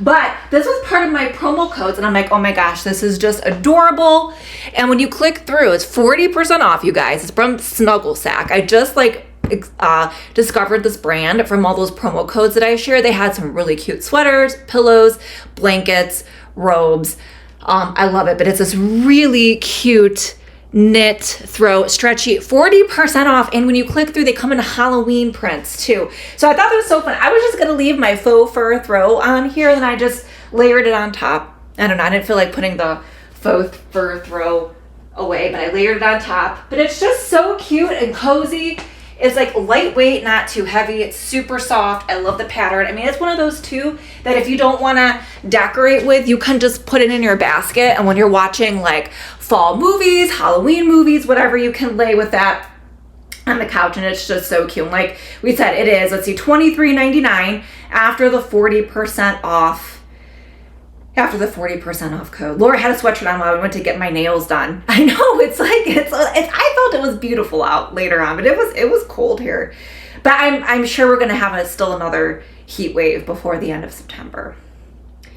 But this was part of my promo codes, and I'm like, oh my gosh, this is just adorable. And when you click through, it's 40% off, you guys. It's from Snuggle Sack. I just discovered this brand from all those promo codes that I share. They had some really cute sweaters, pillows, blankets, robes. I love it, but it's this really cute knit throw stretchy 40% off. And when you click through, they come in Halloween prints too. So I thought that was so fun. I was just gonna leave my faux fur throw on here, and then I just layered it on top. I don't know, I didn't feel like putting the faux fur throw away, but I layered it on top. But it's just so cute and cozy. It's like lightweight, not too heavy. It's super soft. I love the pattern. I mean, it's one of those too that if you don't want to decorate with, you can just put it in your basket. And when you're watching like fall movies, Halloween movies, whatever, you can lay with that on the couch, and it's just so cute. And like we said, it is, let's see, $23.99 after the 40% off. After the 40% off code. Laura had a sweatshirt on while we went to get my nails done. I know, it's I felt it was beautiful out later on, but it was cold here. But I'm sure we're gonna have still another heat wave before the end of September. So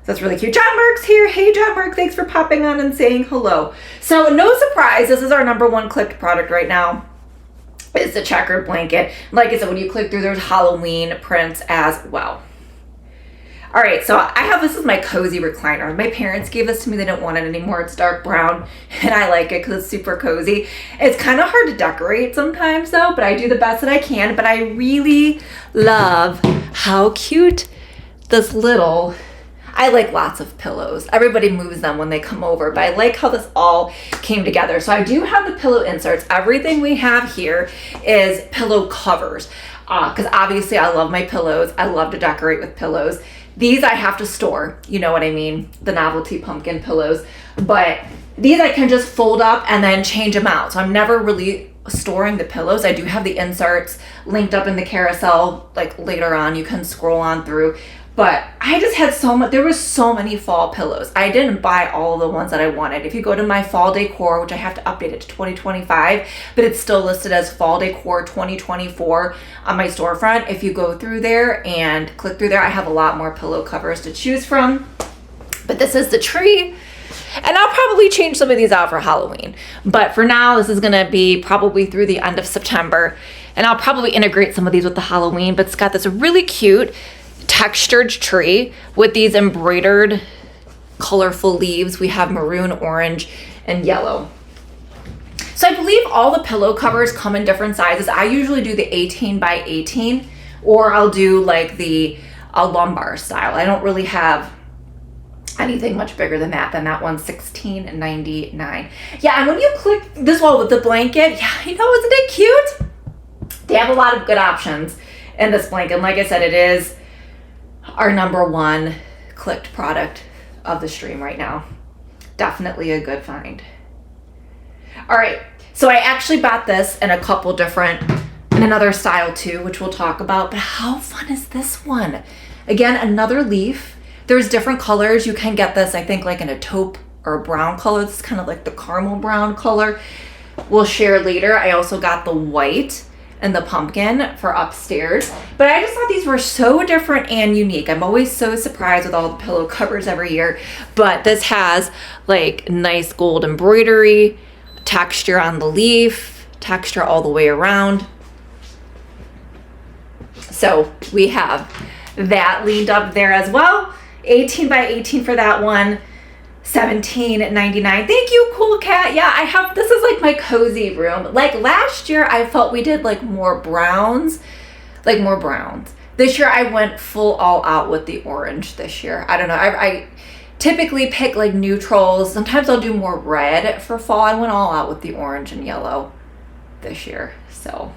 that's really cute. John Mark's here. Hey John Mark, thanks for popping on and saying hello. So no surprise, this is our #1 clicked product right now. It's the checkered blanket. Like I said, when you click through, there's Halloween prints as well. All right, so this is my cozy recliner. My parents gave this to me. They didn't want it anymore. It's dark brown, and I like it because it's super cozy. It's kind of hard to decorate sometimes though, but I do the best that I can. But I really love how cute this I like lots of pillows. Everybody moves them when they come over, but I like how this all came together. So I do have the pillow inserts. Everything we have here is pillow covers because obviously I love my pillows. I love to decorate with pillows. These I have to store, you know what I mean? The novelty pumpkin pillows. But these I can just fold up and then change them out. So I'm never really storing the pillows. I do have the inserts linked up in the carousel, like later on, you can scroll on through. But I just had there was so many fall pillows. I didn't buy all of the ones that I wanted. If you go to my fall decor, which I have to update it to 2025, but it's still listed as fall decor 2024 on my storefront. If you go through there and click through there, I have a lot more pillow covers to choose from. But this is the tree. And I'll probably change some of these out for Halloween. But for now, this is gonna be probably through the end of September. And I'll probably integrate some of these with the Halloween, but it's got this really cute textured tree with these embroidered colorful leaves. We have maroon, orange, and yellow. So I believe all the pillow covers come in different sizes. I usually do the 18 by 18, or I'll do like a lumbar style. I don't really have anything much bigger than that. That one's $16.99. Yeah, and when you click this wall with the blanket, yeah, I know, isn't it cute? They have a lot of good options in this blanket. And like I said, it is our #1 clicked product of the stream right now. Definitely a good find. All right, so I actually bought this in a couple different, in another style too, which we'll talk about, but how fun is this one? Again, another leaf. There's different colors. You can get this, I think, like in a taupe or a brown color. This is kind of like the caramel brown color. We'll share later. I also got the white and the pumpkin for upstairs. But I just thought these were so different and unique. I'm always so surprised with all the pillow covers every year. But this has like nice gold embroidery, texture on the leaf, texture all the way around. So we have that leaned up there as well. 18 by 18 for that one. $17.99. Thank you, Cool Cat. Yeah, I have, this is like my cozy room. Like last year, I felt we did like more browns. This year, I went full all out with the orange this year. I don't know. I typically pick like neutrals. Sometimes I'll do more red for fall. I went all out with the orange and yellow this year. So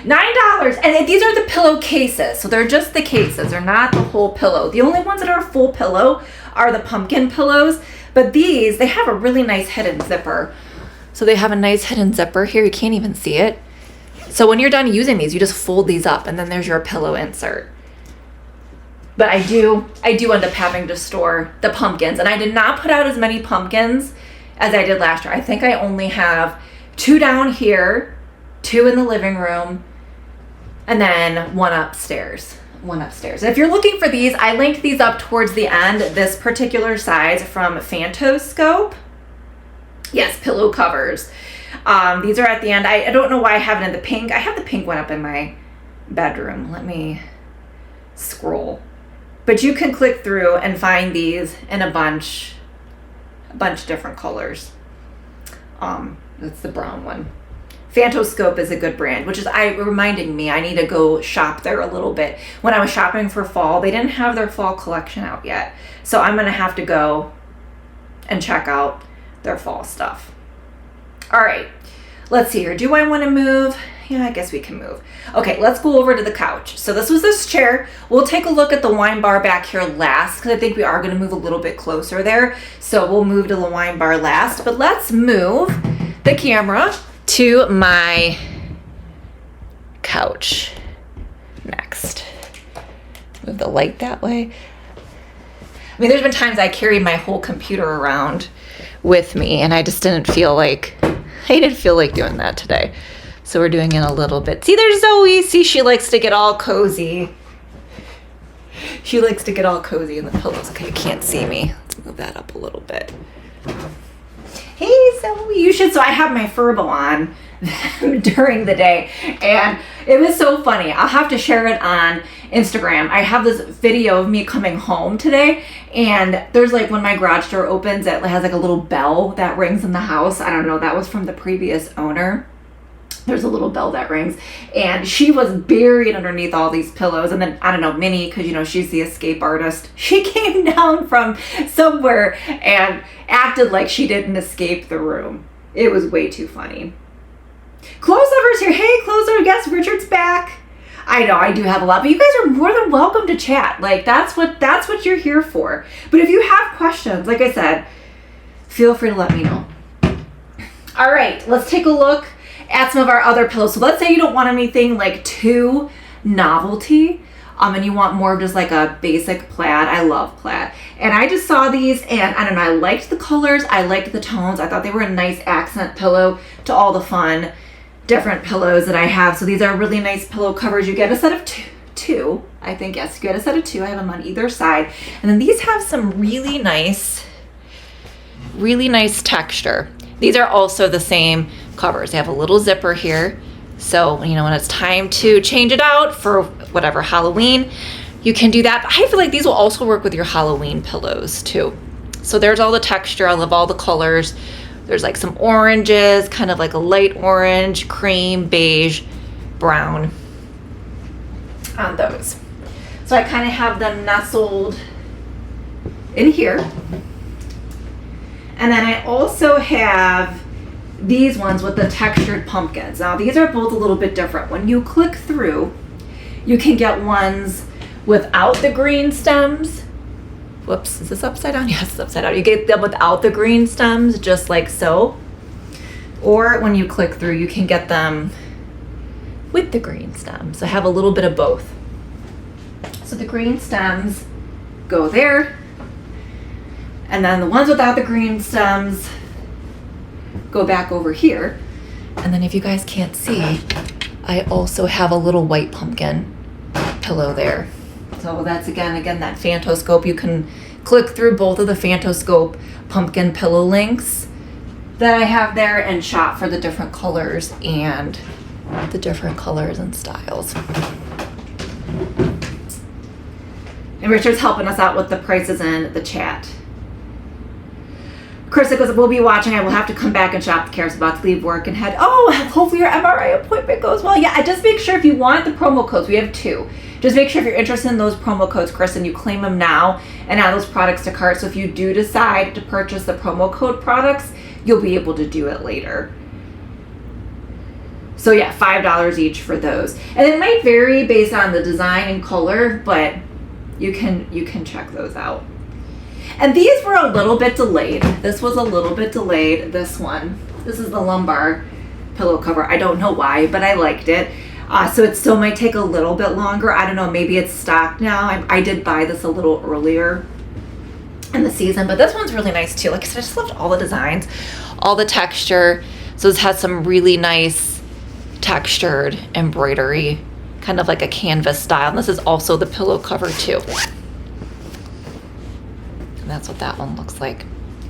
$9. And these are the pillow cases. So they're just the cases. They're not the whole pillow. The only ones that are full pillow are the pumpkin pillows. But these, they have a really nice hidden zipper. So they have a nice hidden zipper here. You can't even see it. So when you're done using these, you just fold these up and then there's your pillow insert. But I do end up having to store the pumpkins. And I did not put out as many pumpkins as I did last year. I think I only have 2 down here, 2 in the living room, and then 1 upstairs. one upstairs. If you're looking for these, I linked these up towards the end, this particular size from Phantoscope. Yes, pillow covers. These are at the end. I don't know why I have it in the pink. I have the pink one up in my bedroom. Let me scroll. But you can click through and find these in a bunch of different colors. That's the brown one. Phantoscope is a good brand, which is reminding me I need to go shop there a little bit. When I was shopping for fall, they didn't have their fall collection out yet. So I'm gonna have to go and check out their fall stuff. All right, let's see here. Do I want to move? Yeah, I guess we can move. Okay, let's go over to the couch. So this was this chair. We'll take a look at the wine bar back here last because I think we are going to move a little bit closer there. So we'll move to the wine bar last, but let's move the camera to my couch next. Move the light that way. I mean, there's been times I carried my whole computer around with me and I didn't feel like doing that today. So we're doing it a little bit. See, there's Zoe. See, she likes to get all cozy. She likes to get all cozy in the pillows. Okay, you can't see me. Let's move that up a little bit. Hey, Zoe, you should. So I have my Furbo on during the day, and it was so funny. I'll have to share it on Instagram. I have this video of me coming home today, and there's like when my garage door opens, it has like a little bell that rings in the house. I don't know, that was from the previous owner. There's a little bell that rings, and she was buried underneath all these pillows. And then, I don't know, Minnie, because, you know, she's the escape artist, she came down from somewhere and acted like she didn't escape the room. It was way too funny. Closeover's here. Hey, closeover, yes, Richard's back. I know, I do have a lot, but you guys are more than welcome to chat. Like, that's what you're here for. But if you have questions, like I said, feel free to let me know. All right, let's take a look at some of our other pillows. So let's say you don't want anything like too novelty, and you want more of just like a basic plaid. I love plaid. And I just saw these, and I don't know, I liked the colors, I liked the tones. I thought they were a nice accent pillow to all the fun different pillows that I have. So these are really nice pillow covers. You get a set of two, I think. Yes, you get a set of two. I have them on either side. And then these have some really nice texture. These are also the same covers. They have a little zipper here. So, you know, when it's time to change it out for whatever Halloween, you can do that. But I feel like these will also work with your Halloween pillows too. So there's all the texture. I love all the colors. There's like some oranges, kind of like a light orange, cream, beige, brown on those. So I kind of have them nestled in here. And then I also have these ones with the textured pumpkins. Now these are both a little bit different. When you click through, you can get ones without the green stems. Whoops, is this upside down? Yes, it's upside down. You get them without the green stems, just like so. Or when you click through, you can get them with the green stems. So I have a little bit of both. So the green stems go there. And then the ones without the green stems go back over here. And then if you guys can't see, I also have a little white pumpkin pillow there. So that's again that Phantoscope. You can click through both of the Phantoscope pumpkin pillow links that I have there and shop for the different colors and styles. And Richard's helping us out with the prices in the chat. Chris goes, we'll be watching. I will have to come back and shop. Kara's about to leave work and head. Oh, hopefully your MRI appointment goes well. Yeah, just make sure if you want the promo codes, we have 2. Just make sure if you're interested in those promo codes, Chris, and you claim them now and add those products to cart. So if you do decide to purchase the promo code products, you'll be able to do it later. So yeah, $5 each for those. And it might vary based on the design and color, but you can check those out. And these were a little bit delayed. This was a little bit delayed, this one. This is the lumbar pillow cover. I don't know why, but I liked it. So it still might take a little bit longer. I don't know, maybe it's stocked now. I did buy this a little earlier in the season, but this one's really nice too. Like I said, I just loved all the designs, all the texture. So this has some really nice textured embroidery kind of like a canvas style. And this is also the pillow cover too. And that's what that one looks like.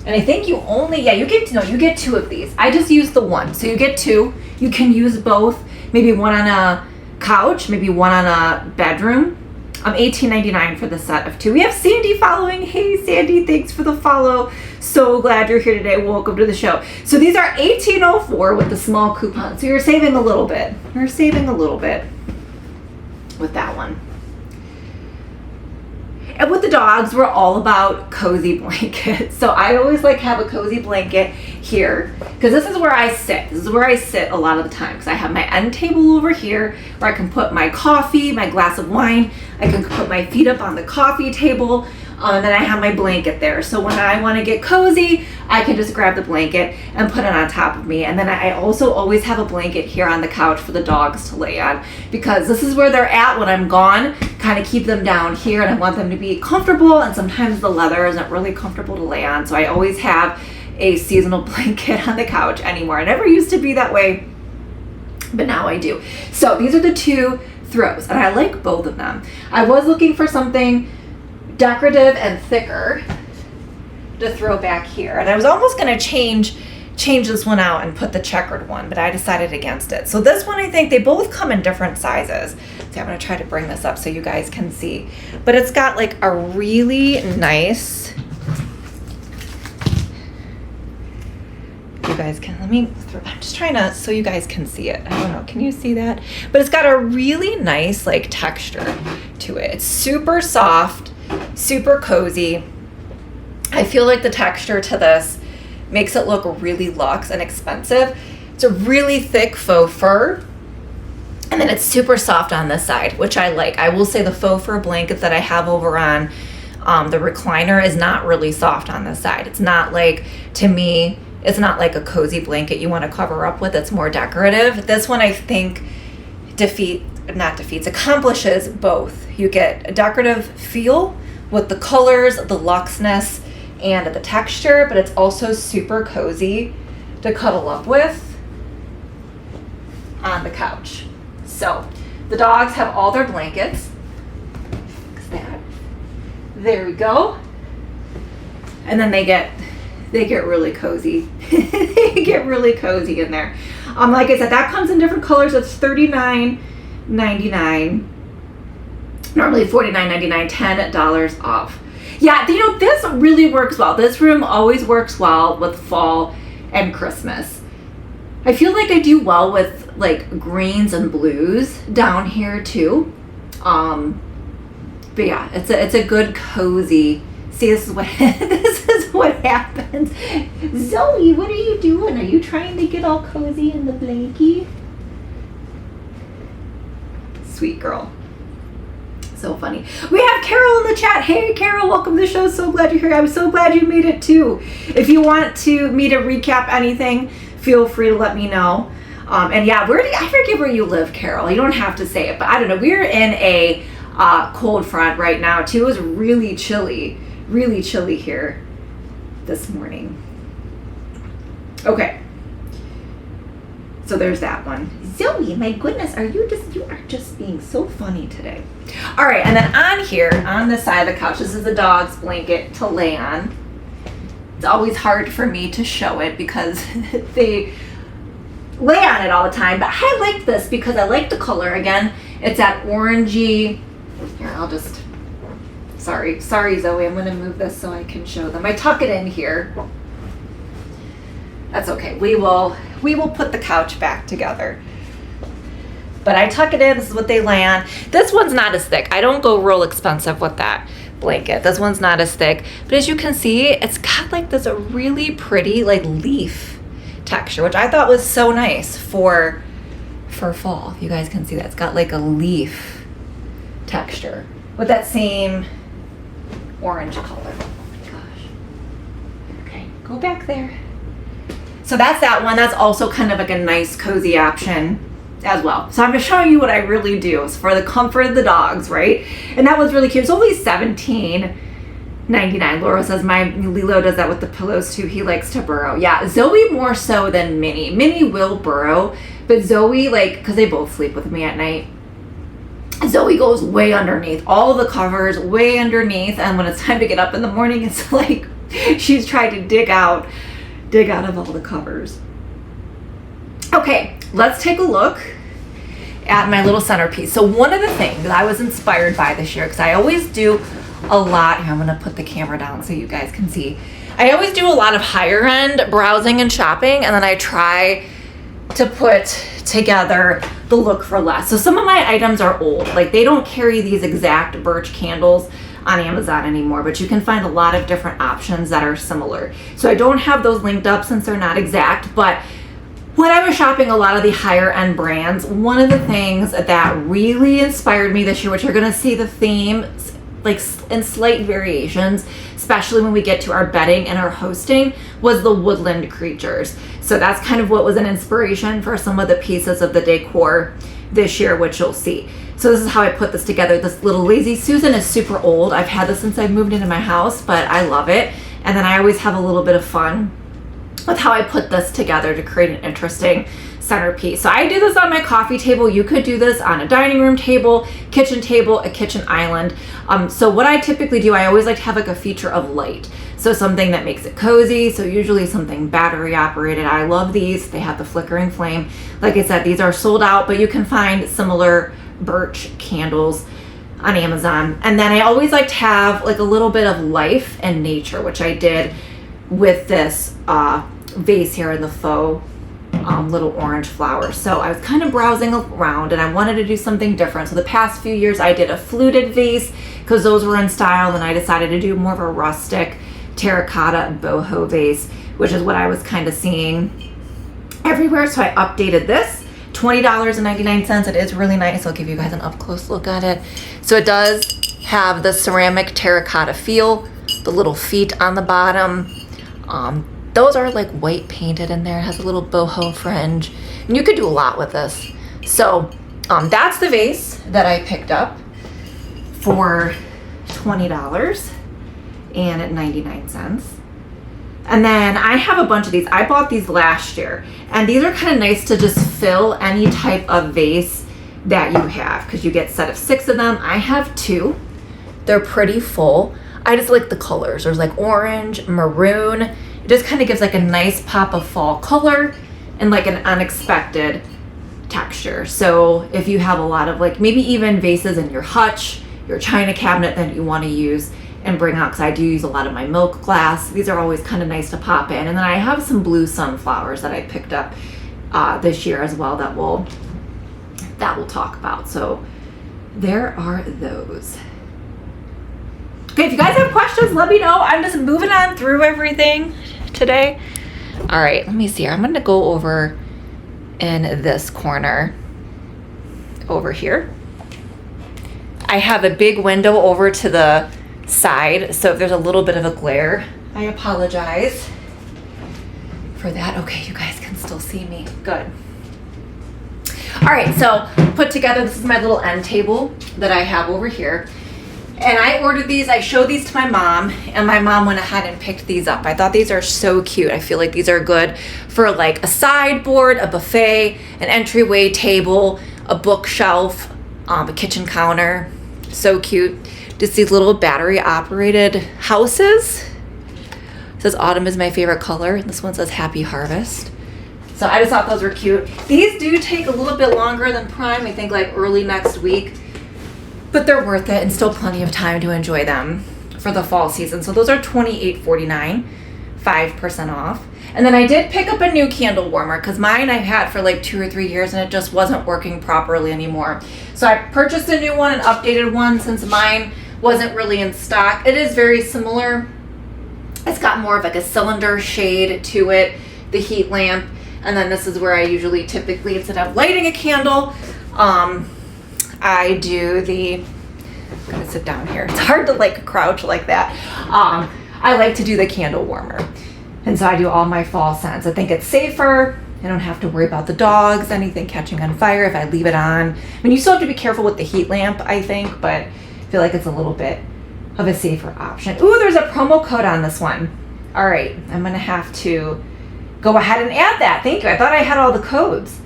And I think you only, you get 2 of these. I just use the one. So you get 2. You can use both, maybe one on a couch, maybe one on a bedroom. $18.99 for the set of 2. We have Sandy following. Hey, Sandy, thanks for the follow. So glad you're here today. Welcome to the show. So these are $18.04 with the small coupon. So you're saving a little bit. You're saving a little bit with that one. And with the dogs, we're all about cozy blankets. So I always like have a cozy blanket here because this is where I sit. This is where I sit a lot of the time because I have my end table over here where I can put my coffee, my glass of wine. I can put my feet up on the coffee table. And then I have my blanket there. So when I want to get cozy, I can just grab the blanket and put it on top of me. And then I also always have a blanket here on the couch for the dogs to lay on because this is where they're at when I'm gone. Kind of keep them down here and I want them to be comfortable. And sometimes the leather isn't really comfortable to lay on. So I always have a seasonal blanket on the couch anymore. I never used to be that way, but now I do. So these are the 2 throws and I like both of them. I was looking for something decorative and thicker to throw back here, and I was almost going to change this one out and put the checkered one, but I decided against it. So this one, I think they both come in different sizes. So I'm going to try to bring this up so you guys can see, but it's got like a really nice, you guys can, I'm just trying to, so you guys can see it. I don't know, can you see that? But it's got a really nice like texture to it. It's super soft, super cozy. I feel like the texture to this makes it look really luxe and expensive. It's a really thick faux fur, and then it's super soft on this side, which I like. I will say the faux fur blanket that I have over on the recliner is not really soft on this side. It's not like, to me, it's not like a cozy blanket you want to cover up with. It's more decorative. This one I think accomplishes both. You get a decorative feel with the colors, the luxeness, and the texture, but it's also super cozy to cuddle up with on the couch. So the dogs have all their blankets. Fix that. There we go. And then they get really cozy. They get really cozy in there. Like I said, that comes in different colors. It's $39.99. Normally $49.99, $10 off. Yeah, this really works well. This room always works well with fall and Christmas. I feel like I do well with like greens and blues down here too. But yeah, it's a good cozy. See, this is what happens. Zoe, what are you doing? Are you trying to get all cozy in the blankie? Sweet girl. So funny. We have Carol in the chat. Hey, Carol, welcome to the show. So glad you're here. I'm so glad you made it too. If you want me to recap anything, feel free to let me know. And yeah, I forget where you live, Carol. You don't have to say it, but I don't know. We're in a cold front right now too. It was really chilly here this morning. Okay. So there's that one. Zoe, my goodness, you are just being so funny today. All right, and then on here, on the side of the couch, this is the dog's blanket to lay on. It's always hard for me to show it because they lay on it all the time, but I like this because I like the color. Again, it's that orangey, here, sorry Zoe, I'm gonna move this so I can show them. I tuck it in here. That's okay, we will put the couch back together. But I tuck it in, this is what they lay on. This one's not as thick. I don't go real expensive with that blanket. This one's not as thick, but as you can see, it's got like this a really pretty like leaf texture, which I thought was so nice for fall. You guys can see that. It's got like a leaf texture with that same orange color. Oh my gosh. Okay, go back there. So that's that one. That's also kind of like a nice cozy option as well. So I'm just showing you what I really do. It's for the comfort of the dogs, right? And that was really cute. It's only $17.99. Laura says my Lilo does that with the pillows too. He likes to burrow. Yeah, Zoe more so than Minnie. Minnie will burrow, but Zoe, like, because they both sleep with me at night, Zoe goes way underneath, all the covers way underneath, and when it's time to get up in the morning, it's like she's trying to dig out of all the covers. Okay, let's take a look at my little centerpiece. So one of the things that I was inspired by this year, because I always do a lot, here I'm gonna put the camera down so you guys can see. I always do a lot of higher end browsing and shopping, and then I try to put together the look for less. So some of my items are old, like they don't carry these exact birch candles on Amazon anymore, but you can find a lot of different options that are similar. So I don't have those linked up since they're not exact, but when I was shopping a lot of the higher end brands, one of the things that really inspired me this year, which you're gonna see the theme like in slight variations, especially when we get to our bedding and our hosting, was the woodland creatures. So that's kind of what was an inspiration for some of the pieces of the decor this year, which you'll see. So this is how I put this together. This little Lazy Susan is super old. I've had this since I moved into my house, but I love it. And then I always have a little bit of fun with how I put this together to create an interesting centerpiece. So I do this on my coffee table. You could do this on a dining room table, kitchen table, a kitchen island. So what I typically do, I always like to have like a feature of light. So something that makes it cozy. So usually something battery operated. I love these. They have the flickering flame. Like I said, these are sold out, but you can find similar birch candles on Amazon. And then I always like to have like a little bit of life and nature, which I did with this vase here in the faux little orange flowers. So I was kind of browsing around and I wanted to do something different. So the past few years I did a fluted vase because those were in style, and I decided to do more of a rustic terracotta boho vase, which is what I was kind of seeing everywhere. So I updated this. $20.99. It is really nice. I'll give you guys an up close look at it. So it does have the ceramic terracotta feel, the little feet on the bottom. Those are like white painted in there. It has a little boho fringe, and you could do a lot with this. So that's the vase that I picked up for $20 and 99 cents. And then I have a bunch of these. I bought these last year, and these are kind of nice to just fill any type of vase that you have, because you get a set of 6 of them. I have 2. They're pretty full. I just like the colors. There's like orange, maroon. It just kind of gives like a nice pop of fall color and like an unexpected texture. So if you have a lot of like maybe even vases in your hutch, your china cabinet that you want to use and bring out, because I do use a lot of my milk glass. These are always kind of nice to pop in. And then I have some blue sunflowers that I picked up this year as well that we'll talk about. So there are those. Okay, if you guys have questions, let me know. I'm just moving on through everything today. All right, let me see. I'm going to go over in this corner over here. I have a big window over to the side, so if there's a little bit of a glare, I apologize for that. Okay, you guys can still see me. Good. All right, so put together, this is my little end table that I have over here. And I ordered these, I showed these to my mom, and my mom went ahead and picked these up. I thought these are so cute. I feel like these are good for like a sideboard, a buffet, an entryway table, a bookshelf, a kitchen counter. So cute. Just these little battery operated houses. It says autumn is my favorite color. This one says happy harvest. So I just thought those were cute. These do take a little bit longer than prime. I think like early next week. But they're worth it and still plenty of time to enjoy them for the fall season. So those are $28.49, 5% off. And then I did pick up a new candle warmer because mine I've had for like 2 or 3 years and it just wasn't working properly anymore. So I purchased a new one, an updated one, since mine wasn't really in stock. It is very similar. It's got more of like a cylinder shade to it, the heat lamp. And then this is where I usually typically, instead of lighting a candle, I do I'm gonna sit down here. It's hard to like crouch like that. I like to do the candle warmer. And so I do all my fall scents. I think it's safer. I don't have to worry about the dogs, anything catching on fire if I leave it on. I mean, you still have to be careful with the heat lamp, I think, but I feel like it's a little bit of a safer option. Ooh, there's a promo code on this one. All right, I'm gonna have to go ahead and add that. Thank you. I thought I had all the codes.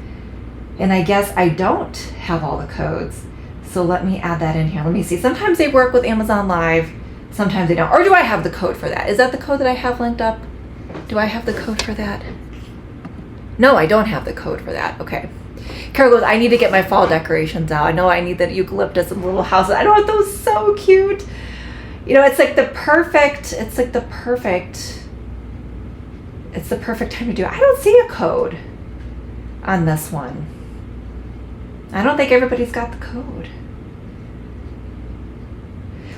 And I guess I don't have all the codes. So let me add that in here. Let me see. Sometimes they work with Amazon Live. Sometimes they don't. Or do I have the code for that? Is that the code that I have linked up? Do I have the code for that? No, I don't have the code for that. Okay. Carol goes, I need to get my fall decorations out. I know I need the eucalyptus and little houses. I know those so cute. You know, it's the perfect time to do it. I don't see a code on this one. I don't think everybody's got the code.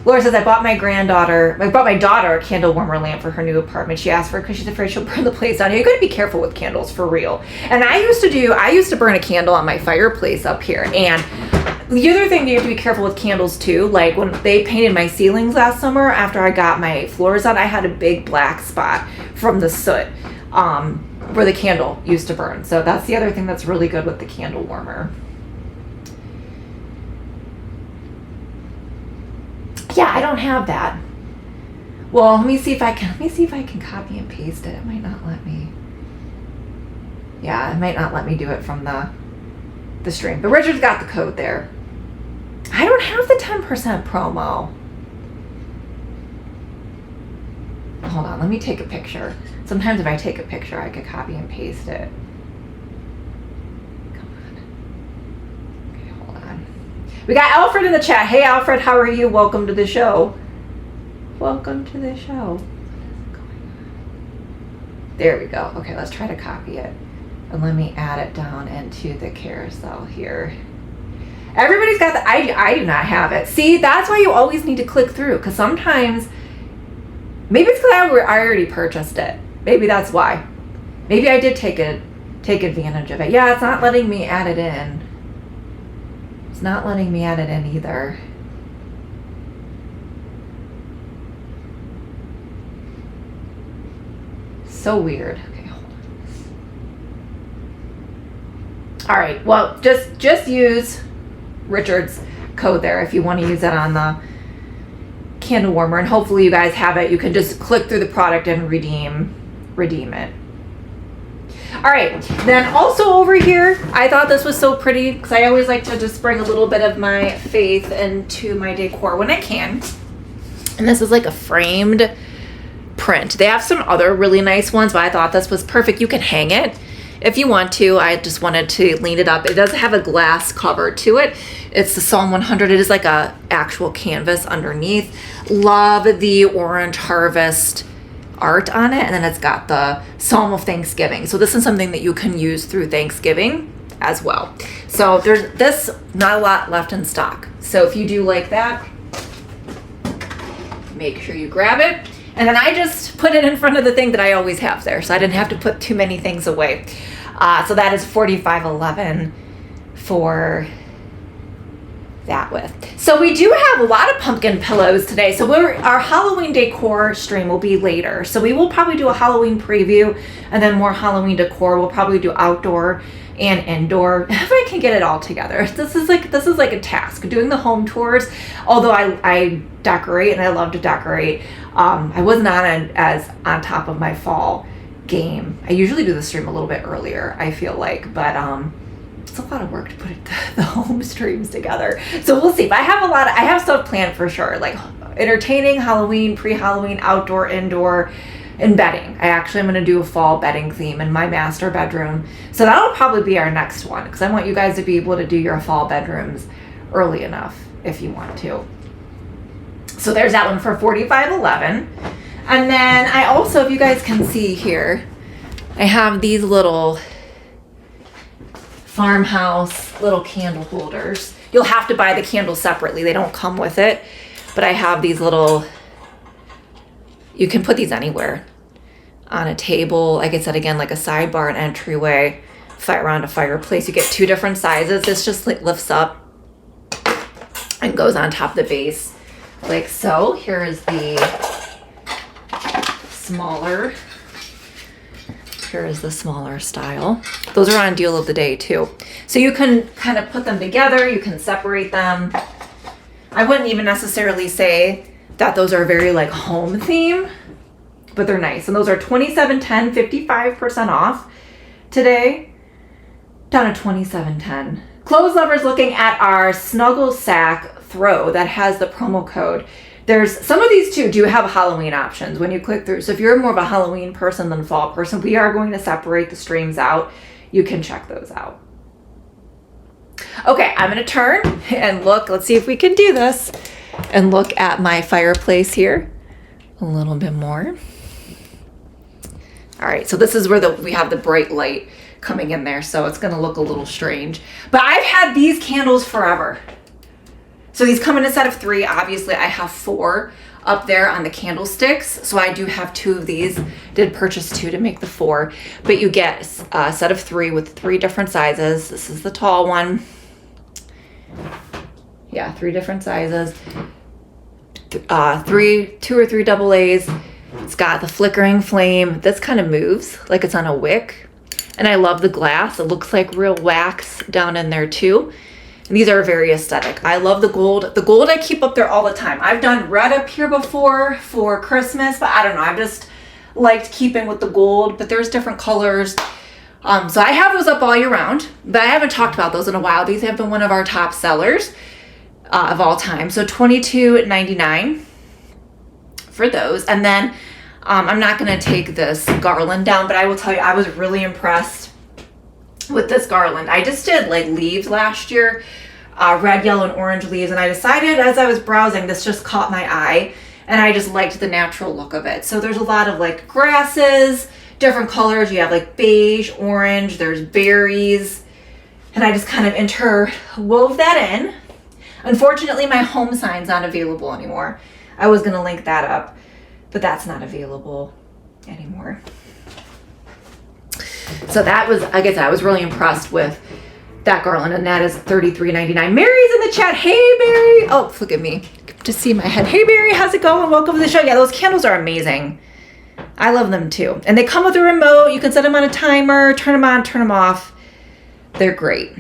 Laura says, I bought my daughter a candle warmer lamp for her new apartment. She asked for it because she's afraid she'll burn the place down. You got to be careful with candles, for real. And I used to burn a candle on my fireplace up here. And the other thing that you have to be careful with candles too, like when they painted my ceilings last summer after I got my floors on, I had a big black spot from the soot where the candle used to burn. So that's the other thing that's really good with the candle warmer. Yeah, I don't have that. Well, let me see if I can copy and paste it. It might not let me. Yeah, it might not let me do it from the stream. But Richard's got the code there. I don't have the 10% promo. Hold on, let me take a picture. Sometimes if I take a picture, I could copy and paste it. We got Alfred in the chat. Hey, Alfred, how are you? Welcome to the show. Welcome to the show. There we go. Okay, let's try to copy it. And let me add it down into the carousel here. Everybody's got the, I do not have it. See, that's why you always need to click through, because sometimes, maybe it's because I already purchased it. Maybe that's why. Maybe I did take advantage of it. Yeah, it's not letting me add it in. Not letting me add it in either. So weird. Okay, hold on. All right, well, just use Richard's code there if you want to use it on the candle warmer, and hopefully you guys have it. You can just click through the product and redeem it. All right, then also over here, I thought this was so pretty because I always like to just bring a little bit of my faith into my decor when I can. And this is like a framed print. They have some other really nice ones, but I thought this was perfect. You can hang it if you want to. I just wanted to lean it up. It does have a glass cover to it. It's the Psalm 100. It is like a actual canvas underneath. Love the orange harvest art on it, and then it's got the Psalm of Thanksgiving. So this is something that you can use through Thanksgiving as well. So there's not a lot left in stock. So if you do like that, make sure you grab it. And then I just put it in front of the thing that I always have there, so I didn't have to put too many things away. So that is $45.11 for that with. So we do have a lot of pumpkin pillows today. So our Halloween decor stream will be later. So we will probably do a Halloween preview and then more Halloween decor. We'll probably do outdoor and indoor if I can get it all together. This is like a task, doing the home tours. Although I decorate and I love to decorate. I wasn't as on top of my fall game. I usually do the stream a little bit earlier, I feel like, but it's a lot of work to put the home streams together. So we'll see. But I have stuff planned for sure, like entertaining, Halloween, pre-Halloween, outdoor, indoor, and bedding. I actually am going to do a fall bedding theme in my master bedroom. So that'll probably be our next one, because I want you guys to be able to do your fall bedrooms early enough if you want to. So there's that one for $45.11. And then I also, if you guys can see here, I have these little farmhouse little candle holders. You'll have to buy the candles separately. They don't come with it. But I have these little, you can put these anywhere. On a table, like I said, again, like a sidebar, an entryway, around a fireplace. You get two different sizes. This just like lifts up and goes on top of the base like so. Here is the smaller. Here is the smaller style. Those are on deal of the day too. So you can kind of put them together. You can separate them. I wouldn't even necessarily say that those are very like home theme, but they're nice. And those are $27.10, 55% off today. Down to $27.10 Clothes lovers looking at our Snuggle Sack throw that has the promo code. There's some of these too do have Halloween options when you click through. So if you're more of a Halloween person than fall person, we are going to separate the streams out. You can check those out. Okay, I'm gonna turn and look. Let's see if we can do this and look at my fireplace here a little bit more. All right, so this is where we have the bright light coming in there, so it's gonna look a little strange. But I've had these candles forever. So these come in a set of 3. Obviously, I have 4 up there on the candlesticks, so I do have 2 of these. Did purchase 2 to make the 4, but you get a set of 3 with 3 different sizes. This is the tall one. Yeah, 3 different sizes. 2 or 3 double A's. It's got the flickering flame. This kind of moves like it's on a wick. And I love the glass. It looks like real wax down in there too. And these are very aesthetic. I love the gold. The gold I keep up there all the time. I've done red up here before for Christmas, but I don't know. I've just liked keeping with the gold, but there's different colors. So I have those up all year round, but I haven't talked about those in a while. These have been one of our top sellers of all time. So $22.99 for those. And then I'm not going to take this garland down, but I will tell you, I was really impressed with this garland. I just did like leaves last year, red, yellow, and orange leaves. And I decided as I was browsing, this just caught my eye and I just liked the natural look of it. So there's a lot of like grasses, different colors. You have like beige, orange, there's berries. And I just kind of interwove that in. Unfortunately, my home sign's not available anymore. I was going to link that up, but that's not available anymore. So that was, like I said, I was really impressed with that garland, and that is $33.99. Mary's in the chat. Hey, Mary. Oh, look at me. Just see my head. Hey, Mary, how's it going? Welcome to the show. Yeah, those candles are amazing. I love them too. And they come with a remote. You can set them on a timer, turn them on, turn them off. They're great.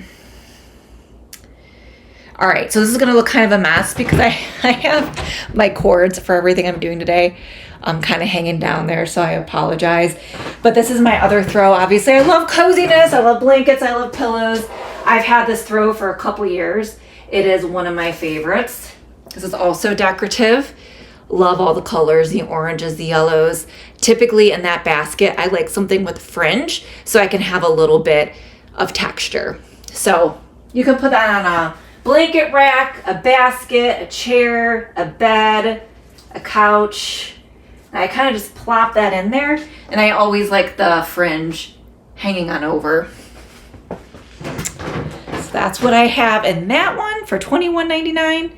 All right, so this is gonna look kind of a mess because I have my cords for everything I'm doing today. I'm kind of hanging down there, so I apologize. But this is my other throw. Obviously, I love coziness. I love blankets. I love pillows. I've had this throw for a couple years. It is one of my favorites. This is also decorative. Love all the colors, the oranges, the yellows. Typically in that basket, I like something with fringe so I can have a little bit of texture. So you can put that on a blanket rack, a basket, a chair, a bed, a couch. And I kind of just plop that in there, and I always like the fringe hanging on over. So that's what I have in that one for $21.99.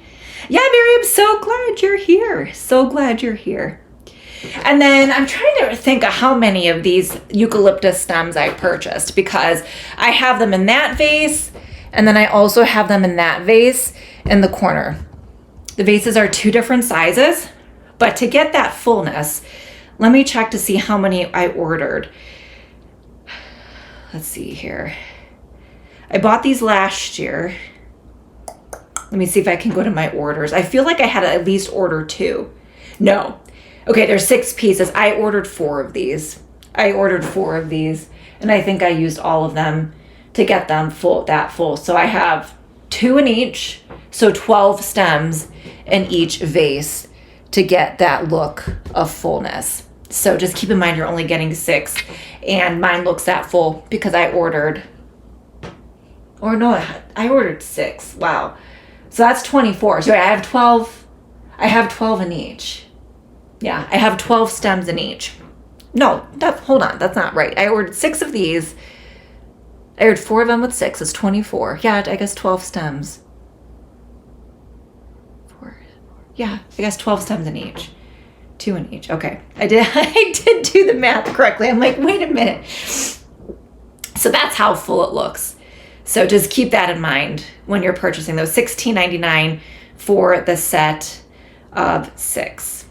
Yeah, Mary, I'm so glad you're here. So glad you're here. And then I'm trying to think of how many of these eucalyptus stems I purchased, because I have them in that vase, and then I also have them in that vase in the corner. The vases are 2 different sizes, but to get that fullness, let me check to see how many I ordered. Let's see here. I bought these last year. Let me see if I can go to my orders. I feel like I had at least order 2. No. Okay, there's 6 pieces. I ordered 4 of these. And I think I used all of them to get them that full. So I have 2 in each, so 12 stems in each vase to get that look of fullness. So just keep in mind you're only getting 6, and mine looks that full because I ordered 6. Wow. So that's 24. So I have 12. I have 12 in each. Yeah, I have 12 stems in each. No, hold on, that's not right. I ordered 6 of these. I ordered 4 of them with 6. It's 24. Yeah, I guess 12 stems. 4. Yeah, I guess 12 stems in each. 2 in each. Okay, I did do the math correctly. I'm like, wait a minute. So that's how full it looks. So just keep that in mind when you're purchasing those. $16.99 for the set of 6.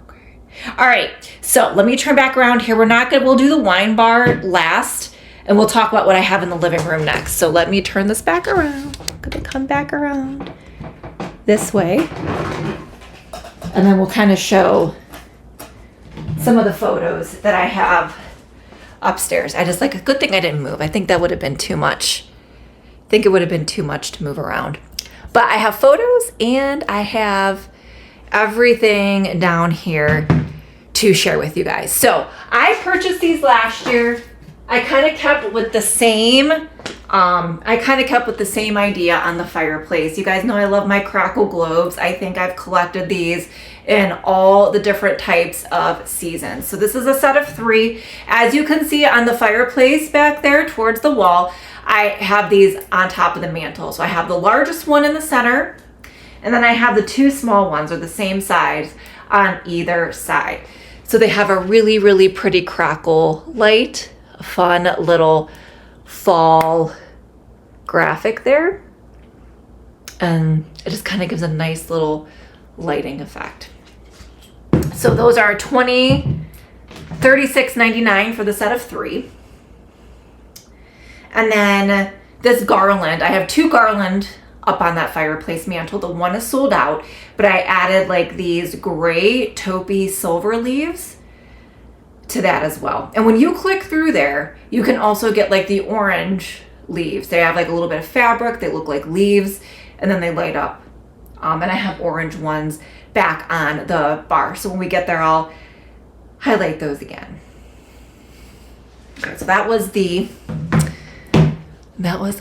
Okay. All right. So let me turn back around here. We'll do the wine bar last, and we'll talk about what I have in the living room next. So let me turn this back around. I'm gonna come back around this way, and then we'll kind of show some of the photos that I have upstairs. I just like, a good thing I didn't move. I think that would have been too much think it would have been too much to move around. But I have photos and I have everything down here to share with you guys. So I purchased these last year. I kind of kept with the same idea on the fireplace. You guys know I love my crackle globes. I think I've collected these in all the different types of seasons. So this is a set of 3. As you can see on the fireplace back there towards the wall, I have these on top of the mantle. So I have the largest one in the center, and then I have the 2 small ones, or the same size, on either side. So they have a really, really pretty crackle light, a fun little fall graphic there. And it just kind of gives a nice little lighting effect. So those are $36.99 for the set of 3. And then this garland, I have 2 garland up on that fireplace mantle. The one is sold out, but I added like these gray taupey silver leaves to that as well. And when you click through there, you can also get like the orange leaves. They have like a little bit of fabric, they look like leaves, and then they light up. And I have orange ones back on the bar. So when we get there, I'll highlight those again. Okay, so that was the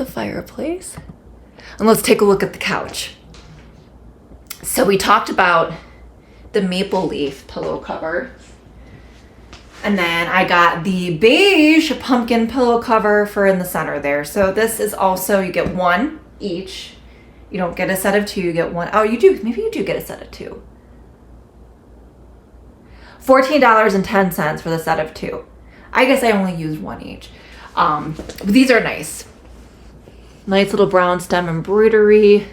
fireplace. And let's take a look at the couch. So we talked about the maple leaf pillow cover. And then I got the beige pumpkin pillow cover for in the center there. So this is also, you get 1 each. You don't get a set of 2, you get 1. Oh, you do, maybe you do get a set of 2. $14.10 for the set of 2. I guess I only used 1 each. But these are nice. Nice little brown stem embroidery,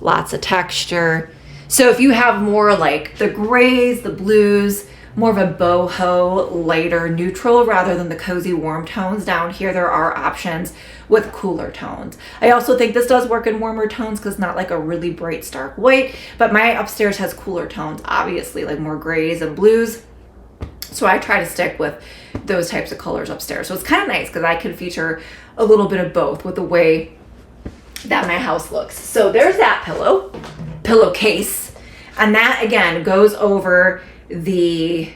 lots of texture. So if you have more like the grays, the blues, more of a boho, lighter neutral rather than the cozy warm tones, down here there are options with cooler tones. I also think this does work in warmer tones because it's not like a really bright stark white, but my upstairs has cooler tones, obviously, like more grays and blues. So I try to stick with those types of colors upstairs. So it's kind of nice because I can feature a little bit of both with the way that my house looks. So there's that pillowcase. And that again goes over the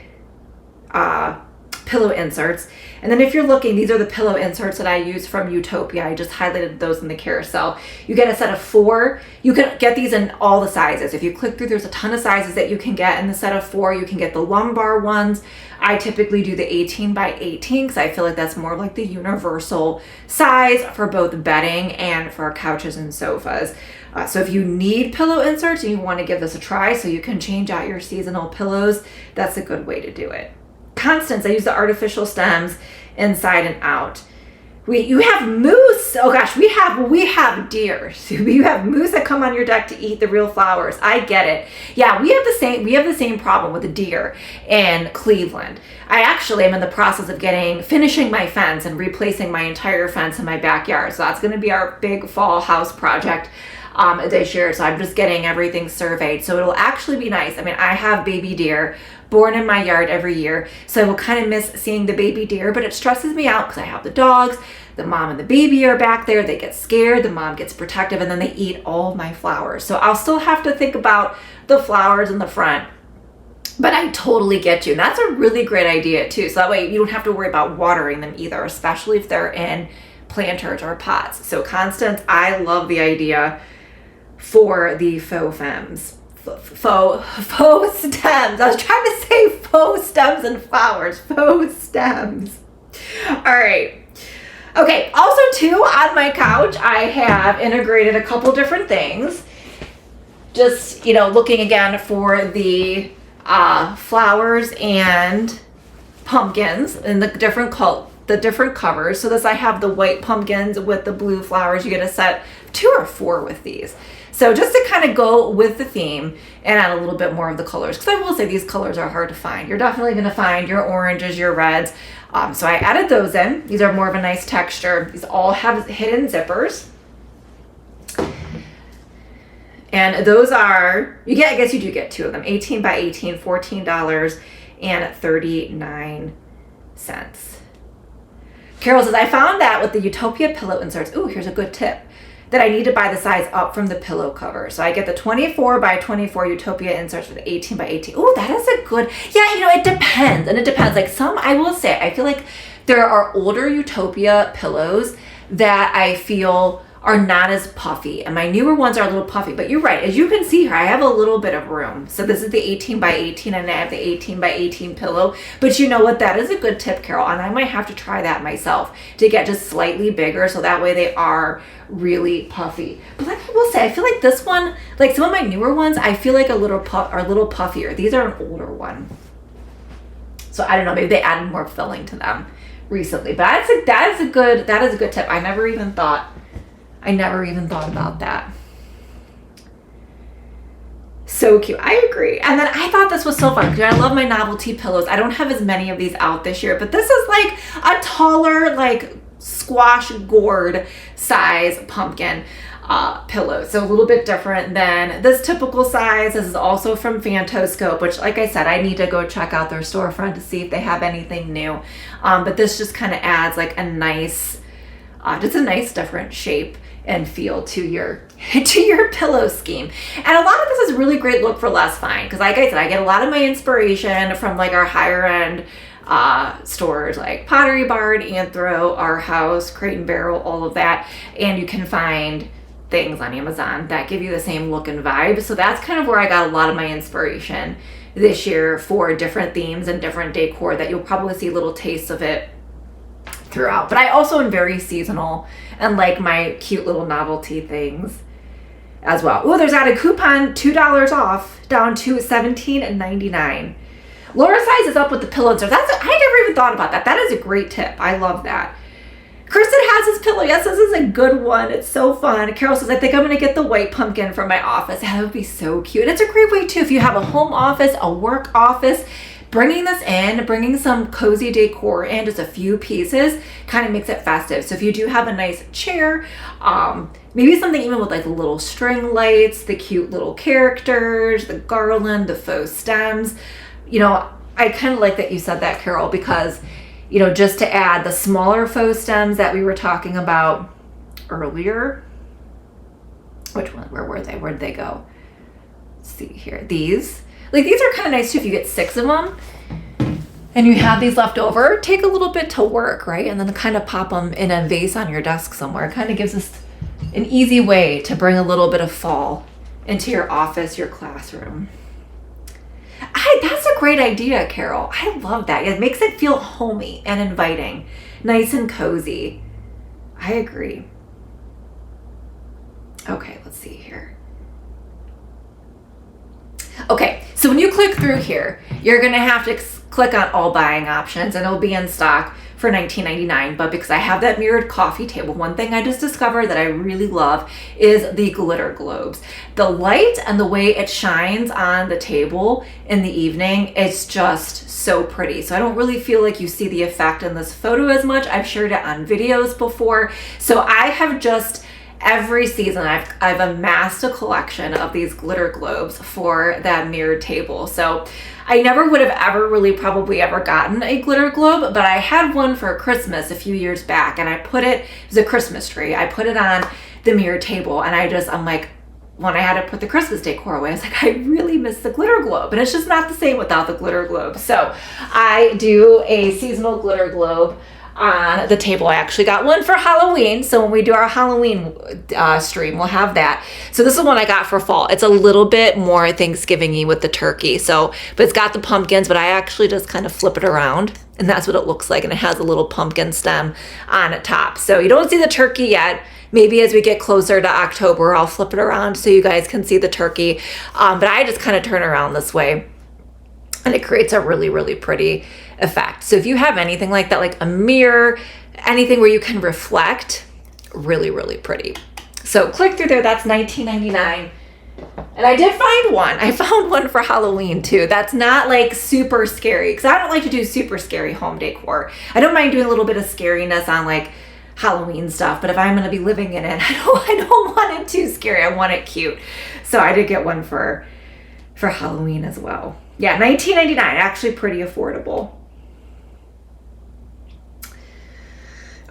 pillow inserts. And then if you're looking, these are the pillow inserts that I use from Utopia. I just highlighted those in the carousel. You get a set of 4. You can get these in all the sizes. If you click through, there's a ton of sizes that you can get. In the set of 4, you can get the lumbar ones. I typically do the 18 by 18 because I feel like that's more like the universal size for both bedding and for couches and sofas. So if you need pillow inserts and you want to give this a try so you can change out your seasonal pillows, that's a good way to do it. Constance, I use the artificial stems inside and out. You have moose. Oh gosh, we have deer. So you have moose that come on your deck to eat the real flowers. I get it. Yeah, we have the same problem with the deer in Cleveland. I actually am in the process of finishing my fence and replacing my entire fence in my backyard. So that's going to be our big fall house project this year. So I'm just getting everything surveyed. So it'll actually be nice. I mean, I have baby deer born in my yard every year. So I will kind of miss seeing the baby deer, but it stresses me out because I have the dogs. The mom and the baby are back there. They get scared. The mom gets protective, and then they eat all my flowers. So I'll still have to think about the flowers in the front. But I totally get you. And that's a really great idea too. So that way you don't have to worry about watering them either, especially if they're in planters or pots. So Constance, I love the idea for the faux stems. I was trying to say faux stems and flowers. Faux stems. All right. Okay. Also too, on my couch, I have integrated a couple different things. Just, looking again for the flowers and pumpkins and the different covers. So I have the white pumpkins with the blue flowers. You get a set 2 or 4 with these. So just to kind of go with the theme and add a little bit more of the colors, because I will say these colors are hard to find. You're definitely going to find your oranges, your reds. So I added those in. These are more of a nice texture. These all have hidden zippers. And those are, I guess you do get 2 of them. 18 by 18, $14.39. Carol says, I found that with the Utopia pillow inserts. Ooh, here's a good tip. That I need to buy the size up from the pillow cover. So I get the 24 by 24 Utopia inserts for the 18 by 18. Ooh, that is a good, yeah, you know, it depends. And it depends. Like some, I will say, I feel like there are older Utopia pillows that I feel are not as puffy, and my newer ones are a little puffy. But you're right, as you can see here, I have a little bit of room. So this is the 18 by 18, and I have the 18 by 18 pillow. But you know what, that is a good tip, Carol, and I might have to try that myself to get just slightly bigger, so that way they are really puffy. But like I will say, I feel like this one, like some of my newer ones, I feel like are a little puffier. These are an older one, so I don't know, maybe they added more filling to them recently. But that is a good tip. I never even thought about that. So cute. I agree. And then I thought this was so fun because I love my novelty pillows. I don't have as many of these out this year, but this is like a taller, like squash gourd size pumpkin pillow. So a little bit different than this typical size. This is also from Phantoscope, which, like I said, I need to go check out their storefront to see if they have anything new. But this just kind of adds like a nice, just a nice different shape and feel to your pillow scheme. And a lot of this is really great look for less fine, because like I said, I get a lot of my inspiration from like our higher end stores like Pottery Barn, Anthro, Our House, Crate and Barrel, all of that. And you can find things on Amazon that give you the same look and vibe. So that's kind of where I got a lot of my inspiration this year for different themes and different decor that you'll probably see little tastes of it throughout. But I also am very seasonal and like my cute little novelty things as well. Oh, there's got a coupon, $2 off, down to $17.99. Laura size is up with the pillow insert. I never even thought about that. That is a great tip. I love that. Kristen has his pillow. Yes, this is a good one. It's so fun. Carol says, I think I'm going to get the white pumpkin from my office. That would be so cute. It's a great way too. If you have a home office, a work office, bringing this in, bringing some cozy decor in, just a few pieces, kind of makes it festive. So if you do have a nice chair, maybe something even with like little string lights, the cute little characters, the garland, the faux stems, you know, I kind of like that you said that, Carol, because, you know, just to add the smaller faux stems that we were talking about earlier. Which one? Where were they? Where'd they go? Let's see here. These. Like, these are kind of nice too if you get 6 of them and you have these left over. Take a little bit to work, right? And then kind of pop them in a vase on your desk somewhere. It kind of gives us an easy way to bring a little bit of fall into your office, your classroom. That's a great idea, Carol. I love that. It makes it feel homey and inviting, nice and cozy. I agree. Okay, let's see here. Okay, so when you click through here, you're going to have to click on all buying options and it'll be in stock for $19.99. But because I have that mirrored coffee table, one thing I just discovered that I really love is the glitter globes. The light and the way it shines on the table in the evening, it's just so pretty. So I don't really feel like you see the effect in this photo as much. I've shared it on videos before. So I have just... every season I've amassed a collection of these glitter globes for that mirrored table. So I never would have ever really probably ever gotten a glitter globe, but I had one for Christmas a few years back and it was a Christmas tree. I put it on the mirrored table and I'm like, when I had to put the Christmas decor away, I was like, I really miss the glitter globe. And it's just not the same without the glitter globe. So I do a seasonal glitter globe on the table. I actually got one for Halloween. So when we do our Halloween stream, we'll have that. So this is one I got for fall. It's a little bit more Thanksgiving-y with the turkey. So, but it's got the pumpkins, but I actually just kind of flip it around and that's what it looks like. And it has a little pumpkin stem on top. So you don't see the turkey yet. Maybe as we get closer to October, I'll flip it around so you guys can see the turkey. But I just kind of turn around this way and it creates a really, really pretty effect. So if you have anything like that, like a mirror, anything where you can reflect, really, really pretty. So click through there. That's $19.99. And I did find one. I found one for Halloween too. That's not like super scary because I don't like to do super scary home decor. I don't mind doing a little bit of scariness on like Halloween stuff, but if I'm going to be living in it, I don't want it too scary. I want it cute. So I did get one for Halloween as well. Yeah, $19.99, actually pretty affordable.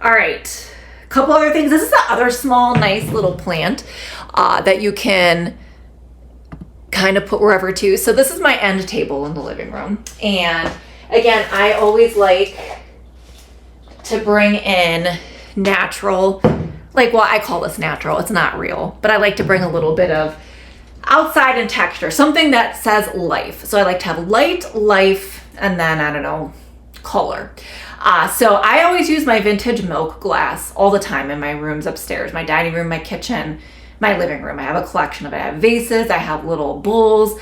All right, a couple other things. This is the other small, nice little plant that you can kind of put wherever too. So this is my end table in the living room. And again, I always like to bring in natural, like, well, I call this natural. It's not real, but I like to bring a little bit of outside and texture, something that says life. So I like to have light, life, and then, I don't know, color. So I always use my vintage milk glass all the time in my rooms upstairs, my dining room, my kitchen, my living room. I have a collection of it. I have vases, I have little bowls,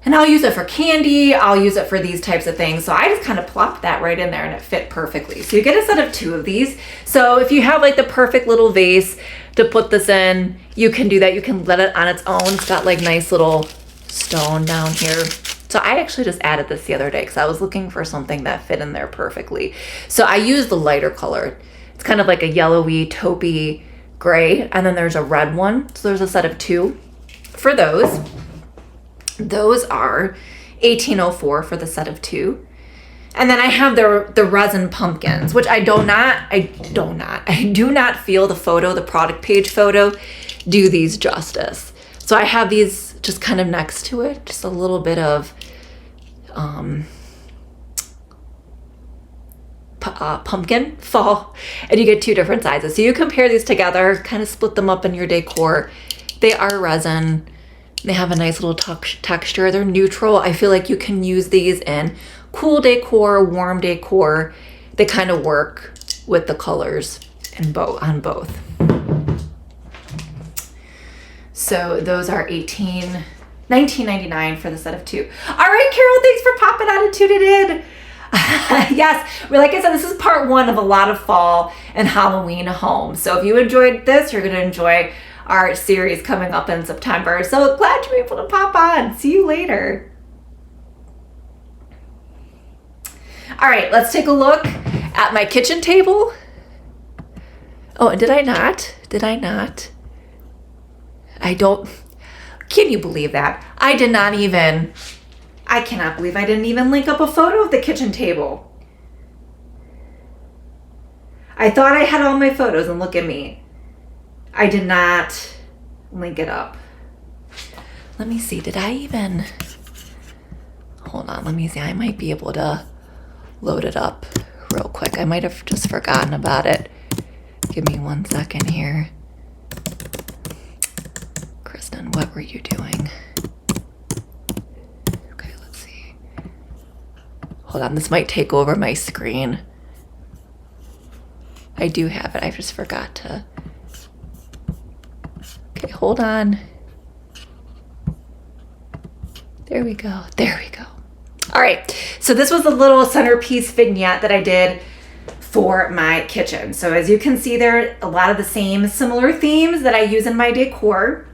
and I'll use it for candy. I'll use it for these types of things. So I just kind of plopped that right in there and it fit perfectly. So you get a set of 2 of these. So if you have like the perfect little vase to put this in, you can do that. You can let it on its own. It's got like nice little stone down here. So I actually just added this the other day because I was looking for something that fit in there perfectly. So I used the lighter color. It's kind of like a yellowy, taupey gray. And then there's a red one. So there's a set of 2 for those. Those are $18.04 for the set of 2. And then I have the resin pumpkins, which I do not feel the product page photo do these justice. So I have these just kind of next to it, just a little bit of pumpkin fall, and you get 2 different sizes. So you compare these together, kind of split them up in your decor. They are resin. They have a nice little texture. They're neutral. I feel like you can use these in cool decor, warm decor. They kind of work with the colors on both. So those are $19.99 for the set of 2. All right, Carol, thanks for popping on and tuning in. Yes, like I said, this is part 1 of a lot of fall and Halloween homes. So if you enjoyed this, you're going to enjoy our series coming up in September. So glad you were able to pop on. See you later. All right, let's take a look at my kitchen table. Oh, and did I not? Can you believe that? I cannot believe I didn't even link up a photo of the kitchen table. I thought I had all my photos, and look at me. I did not link it up. Let me see, hold on, let me see. I might be able to load it up real quick. I might have just forgotten about it. Give me 1 second here. Kristen, what were you doing? Okay, let's see. Hold on, this might take over my screen. I do have it, I just forgot to. Okay, hold on. There we go. All right, so this was a little centerpiece vignette that I did for my kitchen. So as you can see, there are a lot of the same similar themes that I use in my decor.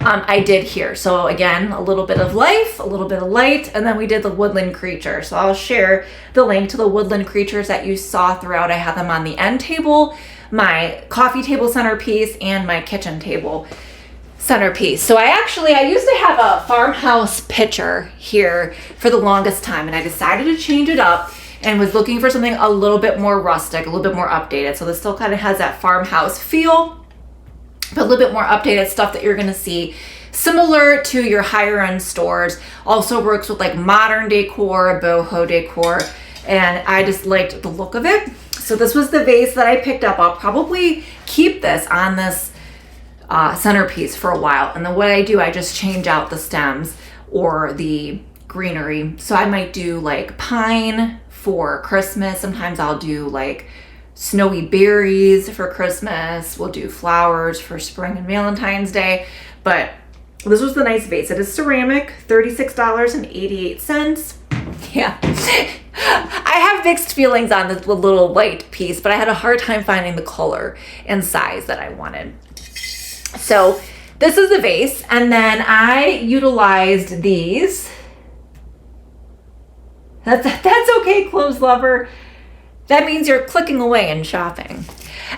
I did here. So again, a little bit of life, a little bit of light, and then we did the woodland creature. So I'll share the link to the woodland creatures that you saw throughout. I have them on the end table, my coffee table centerpiece, and my kitchen table centerpiece. So I used to have a farmhouse picture here for the longest time, and I decided to change it up and was looking for something a little bit more rustic, a little bit more updated. So this still kind of has that farmhouse feel, but a little bit more updated stuff that you're gonna see similar to your higher end stores. Also works with like modern decor, boho decor, and I just liked the look of it. So this was the vase that I picked up. I'll probably keep this on this centerpiece for a while. And then what I do, I just change out the stems or the greenery. So I might do like pine for Christmas. Sometimes I'll do like snowy berries for Christmas. We'll do flowers for spring and Valentine's Day. But this was the nice vase. It is ceramic, $36.88. Yeah. I have mixed feelings on this little white piece, but I had a hard time finding the color and size that I wanted. So this is the vase, and then I utilized these. That's okay, clothes lover. That means you're clicking away and shopping.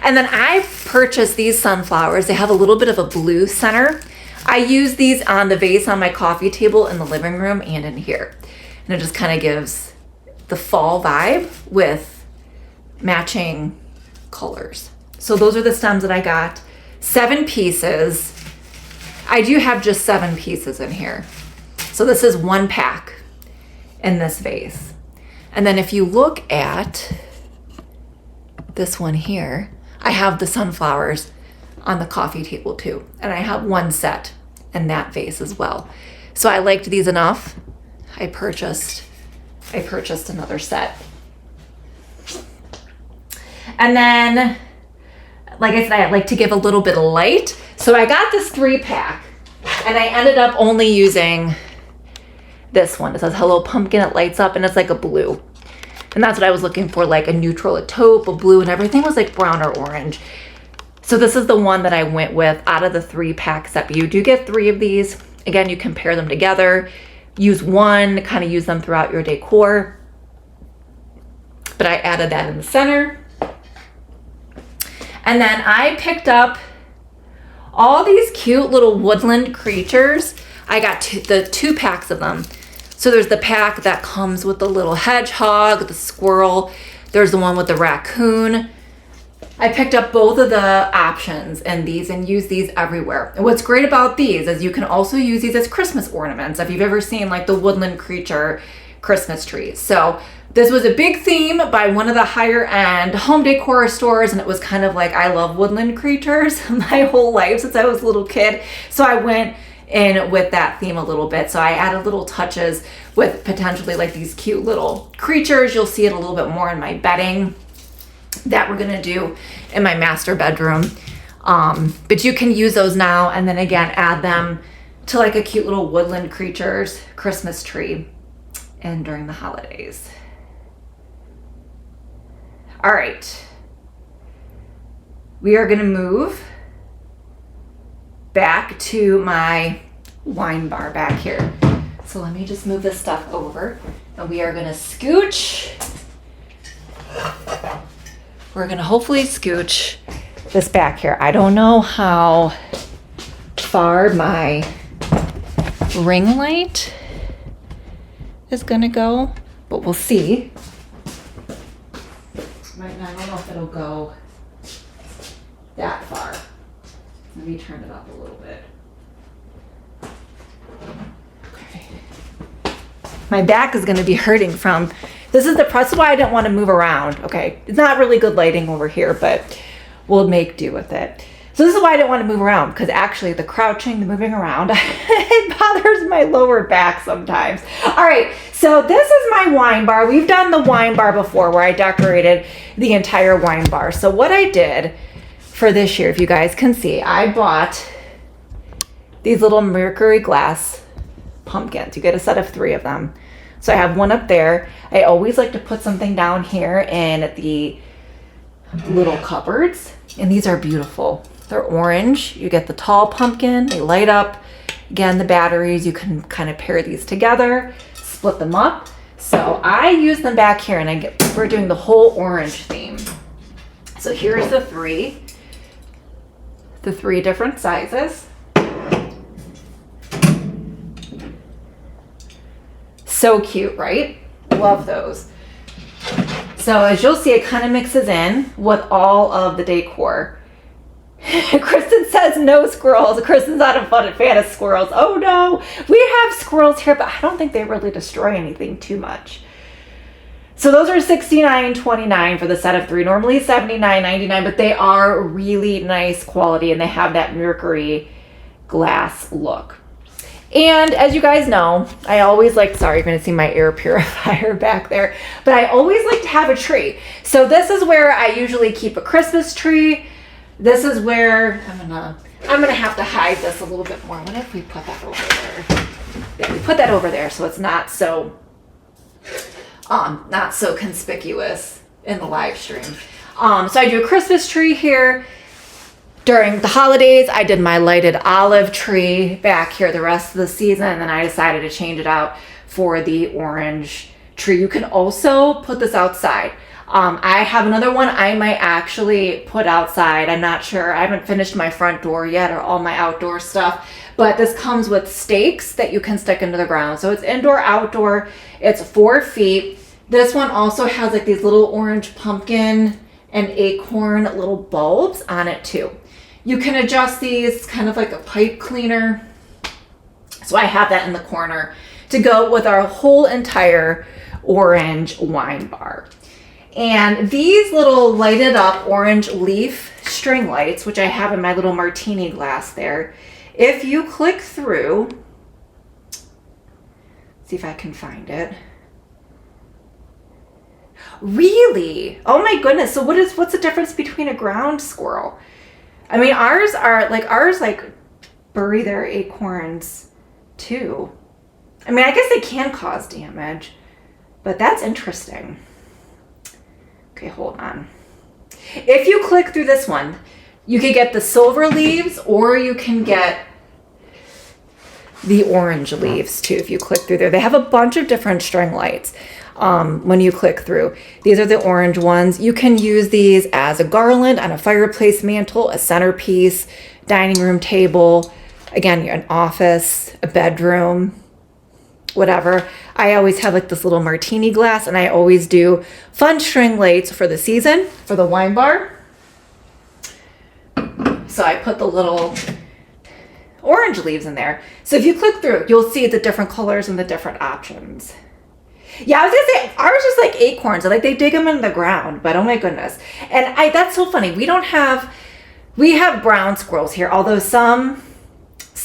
And then I purchased these sunflowers. They have a little bit of a blue center. I use these on the vase on my coffee table in the living room and in here. And it just kind of gives the fall vibe with matching colors. So those are the stems that I got. 7 pieces. I do have just 7 pieces in here. So this is 1 pack in this vase. And then if you look at this one here, I have the sunflowers on the coffee table too. And I have 1 set in that vase as well. So I liked these enough. I purchased another set. And then, like I said, I like to give a little bit of light. So I got this 3-pack and I ended up only using this one. It says Hello Pumpkin. It lights up and it's like a blue. And that's what I was looking for, like a neutral, a taupe, a blue, and everything was like brown or orange. So this is the one that I went with out of the 3-pack set. But you do get 3 of these. Again, you can pair them together. Use one, kind of use them throughout your decor. But I added that in the center. And then I picked up all these cute little woodland creatures. I got the 2 packs of them. So there's the pack that comes with the little hedgehog, the squirrel. There's the one with the raccoon. I picked up both of the options in these and use these everywhere. And what's great about these is you can also use these as Christmas ornaments if you've ever seen like the woodland creature Christmas trees. So this was a big theme by one of the higher end home decor stores, and it was kind of like, I love woodland creatures my whole life since I was a little kid. So I went in with that theme a little bit. So I added little touches with potentially like these cute little creatures. You'll see it a little bit more in my bedding that we're gonna do in my master bedroom. But you can use those now and then again add them to like a cute little woodland creatures Christmas tree and during the holidays. All right, we are gonna move back to my wine bar back here. So let me just move this stuff over and we are gonna scooch. We're gonna hopefully scooch this back here. I don't know how far my ring light is gonna go, but we'll see. I don't know if it'll go that far. Let me turn it up a little bit. Okay. My back is gonna be hurting from, this is why I didn't want to move around, okay? It's not really good lighting over here, but we'll make do with it. So this is why I didn't want to move around, because actually the crouching, the moving around, it bothers my lower back sometimes. All right, so this is my wine bar. We've done the wine bar before where I decorated the entire wine bar. So what I did for this year, if you guys can see, I bought these little mercury glass pumpkins. You get a set of 3 of them. So I have one up there. I always like to put something down here in the little cupboards, and these are beautiful. They're orange. You get the tall pumpkin, they light up. Again, the batteries, you can kind of pair these together, split them up. So I use them back here, and we're doing the whole orange theme. So here's the 3 different sizes. So cute, right? Love those. So as you'll see, it kind of mixes in with all of the decor. Kristen says no squirrels. Kristen's not a fan of squirrels. Oh no, we have squirrels here, but I don't think they really destroy anything too much. So those are $69.29 for the set of 3. Normally $79.99, but they are really nice quality and they have that mercury glass look. And as you guys know, I always like, sorry, you're gonna see my air purifier back there, but I always like to have a tree. So this is where I usually keep a Christmas tree. This is where I'm gonna have to hide this a little bit more. What if we put that over there? Yeah, we put that over there so it's not so conspicuous in the live stream. So I do a Christmas tree here. During the holidays, I did my lighted olive tree back here the rest of the season, and then I decided to change it out for the orange tree. You can also put this outside. I have another one I might actually put outside. I'm not sure. I haven't finished my front door yet or all my outdoor stuff, but this comes with stakes that you can stick into the ground. So it's indoor, outdoor. It's 4 feet. This one also has like these little orange pumpkin and acorn little bulbs on it too. You can adjust these kind of like a pipe cleaner. So I have that in the corner to go with our whole entire orange wine bar. And these little lighted up orange leaf string lights, which I have in my little martini glass there, if you click through, see if I can find it. Really? Oh my goodness. So what's the difference between a ground squirrel? I mean, ours bury their acorns too. I mean, I guess they can cause damage, but that's interesting. Okay, hold on. If you click through this one, you can get the silver leaves or you can get the orange leaves too if you click through there. They have a bunch of different string lights when you click through. These are the orange ones. You can use these as a garland on a fireplace mantle, a centerpiece, dining room table, again, an office, a bedroom, whatever. I always have like this little martini glass, and I always do fun string lights for the season, for the wine bar. So I put the little orange leaves in there. So if you click through, you'll see the different colors and the different options. Yeah, I was gonna say, ours is like acorns. Like they dig them in the ground, but oh my goodness. And that's so funny. We have brown squirrels here, although some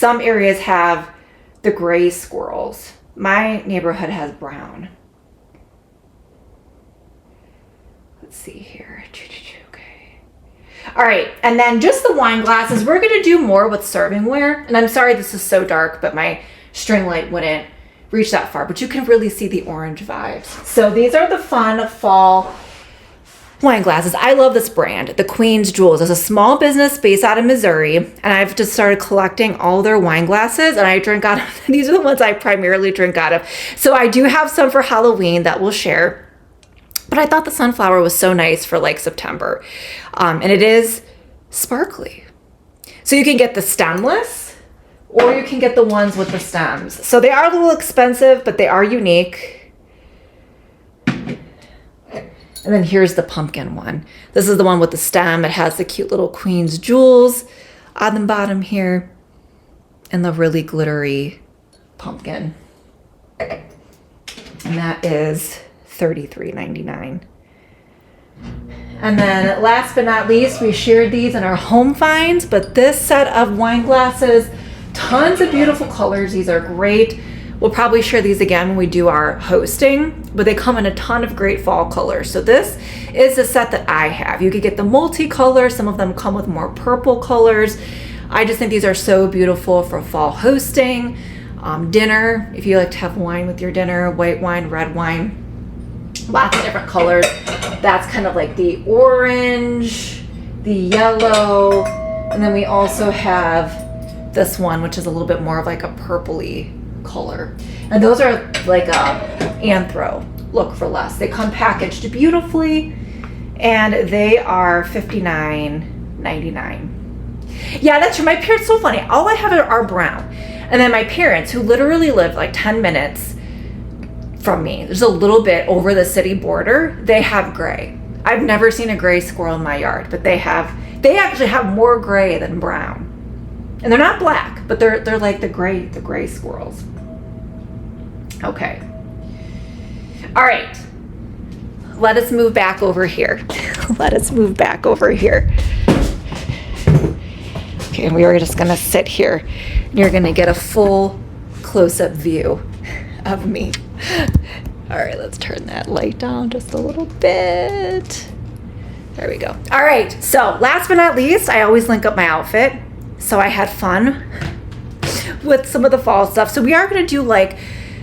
areas have the gray squirrels. My neighborhood has brown. Let's see here. Okay. All right, and then just the wine glasses. We're gonna do more with servingware. And I'm sorry this is so dark, but my string light wouldn't reach that far, but you can really see the orange vibes. So these are the fun fall wine glasses. I love this brand, the Queen's Jewels. It's a small business based out of Missouri, and I've just started collecting all their wine glasses, and I drink out of, these are the ones I primarily drink out of. So I do have some for Halloween that we'll share, but I thought the sunflower was so nice for like September. And it is sparkly. So you can get the stemless, or you can get the ones with the stems. So they are a little expensive, but they are unique. And then here's the pumpkin one. This is the one with the stem. It has the cute little Queen's Jewels on the bottom here and the really glittery pumpkin. And that is $33.99. And then last but not least, we shared these in our home finds, but this set of wine glasses, tons of beautiful colors. These are great. We'll probably share these again when we do our hosting, but they come in a ton of great fall colors. So this is the set that I have. You could get the multicolor. Some of them come with more purple colors. I just think these are so beautiful for fall hosting, dinner. If you like to have wine with your dinner, white wine, red wine, lots of different colors. That's kind of like the orange, the yellow, and then we also have this one, which is a little bit more of like a purpley color. And those are like a anthro, look for less. They come packaged beautifully, and they are $59.99. Yeah, that's true. My parents, so funny. All I have are brown. And then my parents, who literally live like 10 minutes from me, there's a little bit over the city border, they have gray. I've never seen a gray squirrel in my yard, but they actually have more gray than brown. And they're not black, but they're like the gray squirrels. Okay. All right. Let us move back over here. Let us move back over here. Okay, and we are just gonna sit here, and you're gonna get a full close-up view of me. All right, let's turn that light down just a little bit. There we go. All right, so last but not least, I always link up my outfit. So I had fun with some of the fall stuff. So we are going to do like,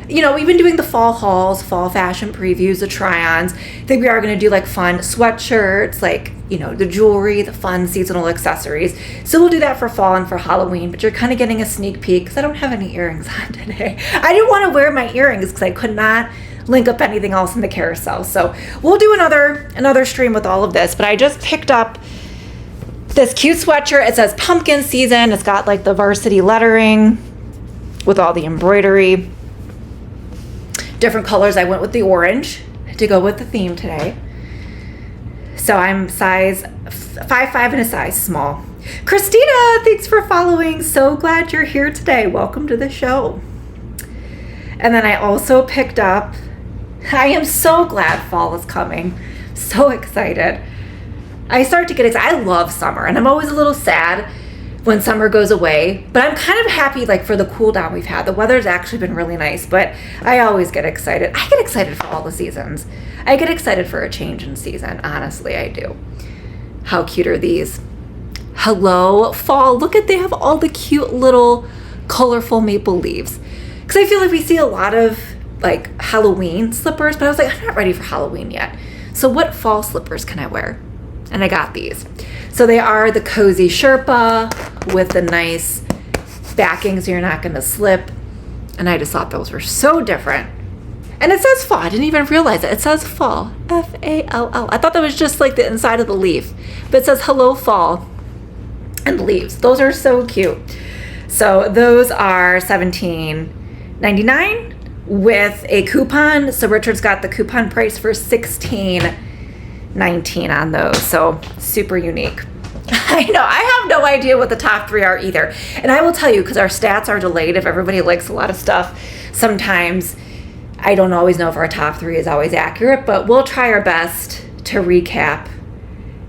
we've been doing the fall hauls, fall fashion previews, the try-ons. I think we are going to do like fun sweatshirts, like, the jewelry, the fun seasonal accessories. So we'll do that for fall and for Halloween, but you're kind of getting a sneak peek because I don't have any earrings on today. I didn't want to wear my earrings because I could not link up anything else in the carousel. So we'll do another stream with all of this, but I just picked up this cute sweatshirt. It says pumpkin season. It's got like the varsity lettering with all the embroidery. Different colors. I went with the orange to go with the theme today. So I'm size 5'5" and a size small. Christina, thanks for following. So glad you're here today. Welcome to the show. And then I also picked up, I am so glad fall is coming. So excited. I start to get excited. I love summer, and I'm always a little sad when summer goes away, but I'm kind of happy like for the cool down we've had. The weather's actually been really nice, but I always get excited. I get excited for all the seasons. I get excited for a change in season. Honestly, I do. How cute are these? Hello, fall. Look at, they have all the cute little colorful maple leaves. Because I feel like we see a lot of like Halloween slippers, but I was like, I'm not ready for Halloween yet. So what fall slippers can I wear? And I got these. So they are the cozy Sherpa with the nice backing so you're not going to slip. And I just thought those were so different. And it says fall. I didn't even realize it. It says fall. F-A-L-L. I thought that was just like the inside of the leaf. But it says hello fall and leaves. Those are so cute. So those are $17.99 with a coupon. So Richard's got the coupon price for $16.19 on those. So super unique. I know, I have no idea what the top 3 are either. And I will tell you, because our stats are delayed, if everybody likes a lot of stuff, sometimes I don't always know if our top 3 is always accurate, but we'll try our best to recap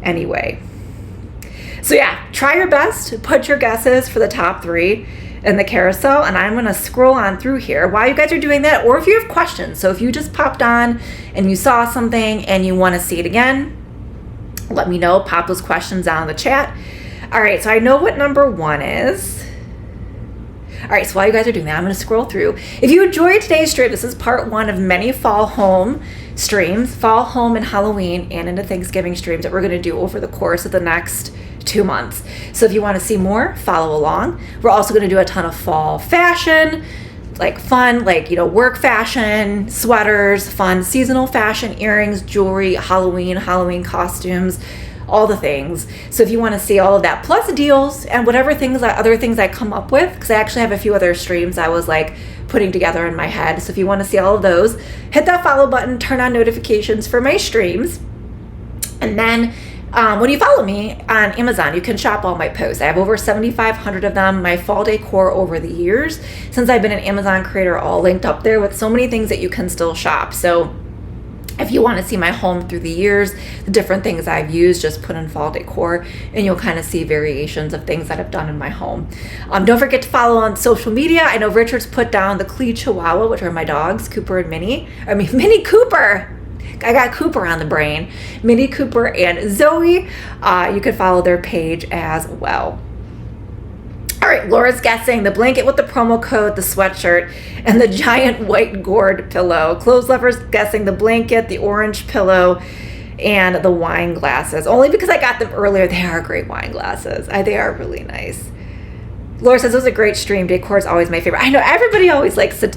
anyway. So yeah, try your best, put your guesses for the top 3 in the carousel, and I'm gonna scroll on through here while you guys are doing that, or if you have questions. So if you just popped on and you saw something and you wanna see it again, let me know, pop those questions down in the chat. All right, so I know what number 1 is. All right, so while you guys are doing that, I'm gonna scroll through. If you enjoyed today's stream, this is part 1 of many fall home streams, fall home and Halloween and into Thanksgiving streams that we're gonna do over the course of the next 2 months. So if you wanna see more, follow along. We're also gonna do a ton of fall fashion, like fun, like, you know, work fashion, sweaters, fun seasonal fashion, earrings, jewelry, Halloween costumes, all the things. So if you want to see all of that, plus deals and whatever things, other things I come up with, because I actually have a few other streams I was like putting together in my head. So if you want to see all of those, hit that follow button, turn on notifications for my streams. And then when you follow me on Amazon, you can shop all my posts. I have over 7,500 of them, my fall decor over the years, since I've been an Amazon creator, all linked up there with so many things that you can still shop. So if you want to see my home through the years, the different things I've used, just put in fall decor and you'll kind of see variations of things that I've done in my home. Don't forget to follow on social media. I know Richard's put down the Clee Chihuahua, which are my dogs, Cooper and Minnie. Minnie Cooper. I got Cooper on the brain. Minnie Cooper and Zoe. You can follow their page as well. All right, Laura's guessing the blanket with the promo code, the sweatshirt, and the giant white gourd pillow. Clothes lovers guessing the blanket, the orange pillow, and the wine glasses. Only because I got them earlier. They are great wine glasses. They are really nice. Laura says, it was a great stream. Decor is always my favorite. I know everybody always likes the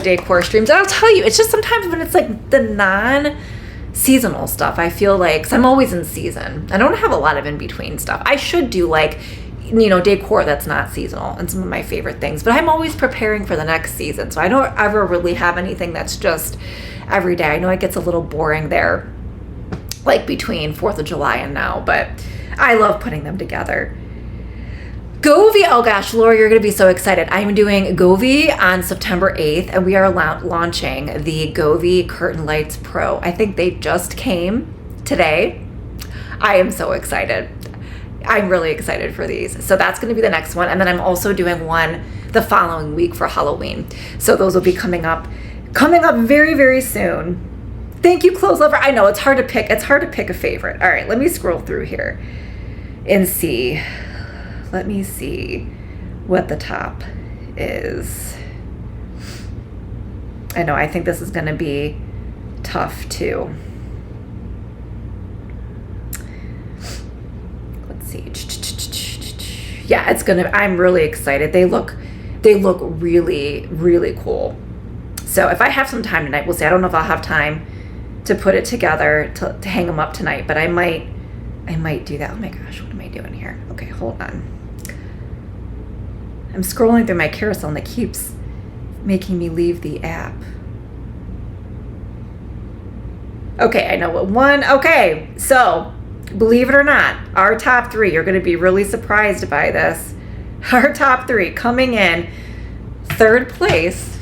decor streams. And I'll tell you, it's just sometimes when it's like the non-seasonal stuff, I feel like, because I'm always in season. I don't have a lot of in-between stuff. I should do like, you know, decor that's not seasonal and some of my favorite things. But I'm always preparing for the next season. So I don't ever really have anything that's just every day. I know it gets a little boring there, like between 4th of July and now. But I love putting them together. Govee, oh gosh, Laura, you're going to be so excited. I'm doing Govee on September 8th, and we are launching the Govee Curtain Lights Pro. I think they just came today. I am so excited. I'm really excited for these. So that's going to be the next one. And then I'm also doing one the following week for Halloween. So those will be coming up very, very soon. Thank you, Clothes Lover. I know it's hard to pick. It's hard to pick a favorite. All right, let me scroll through here and see. Let me see what the top is. I know, I think this is going to be tough too. Let's see. Yeah, it's going to, I'm really excited. They look really, really cool. So if I have some time tonight, we'll see. I don't know if I'll have time to put it together to hang them up tonight, but I might do that. Oh my gosh, what am I doing here? Okay, hold on. I'm scrolling through my carousel and it keeps making me leave the app. Okay, I know what one. Okay, so believe it or not, our top 3, you're going to be really surprised by this. Our top 3 coming in 3rd place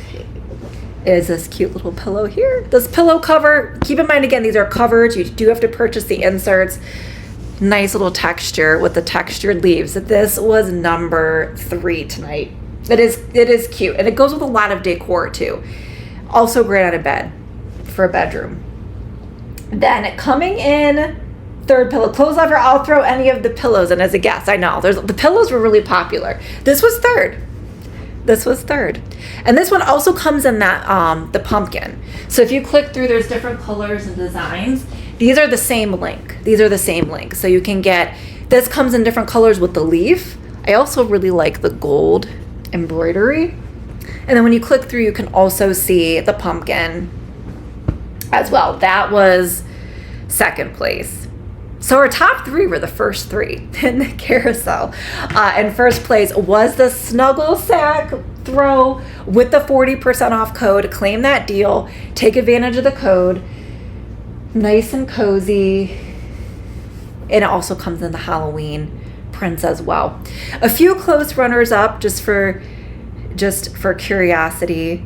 is this cute little pillow here. This pillow cover, keep in mind again, these are covers. You do have to purchase the inserts. Nice little texture with the textured leaves. This was number 3 tonight. It is cute, and it goes with a lot of decor too. Also great on a bed for a bedroom. Then coming in 3rd pillow, clothes lover, I'll throw any of the pillows in as a guess. I know the pillows were really popular. This was 3rd. This was 3rd. And this one also comes in that the pumpkin. So if you click through, there's different colors and designs. These are the same link. These are the same link. So you can get, this comes in different colors with the leaf. I also really like the gold embroidery. And then when you click through, you can also see the pumpkin as well. That was 2nd place. So our top 3 were the first 3 in the carousel. And 1st place was the Snuggle Sack throw with the 40% off code. Claim that deal. Take advantage of the code. Nice and cozy. And it also comes in the Halloween prints as well. A few close runners up just for curiosity.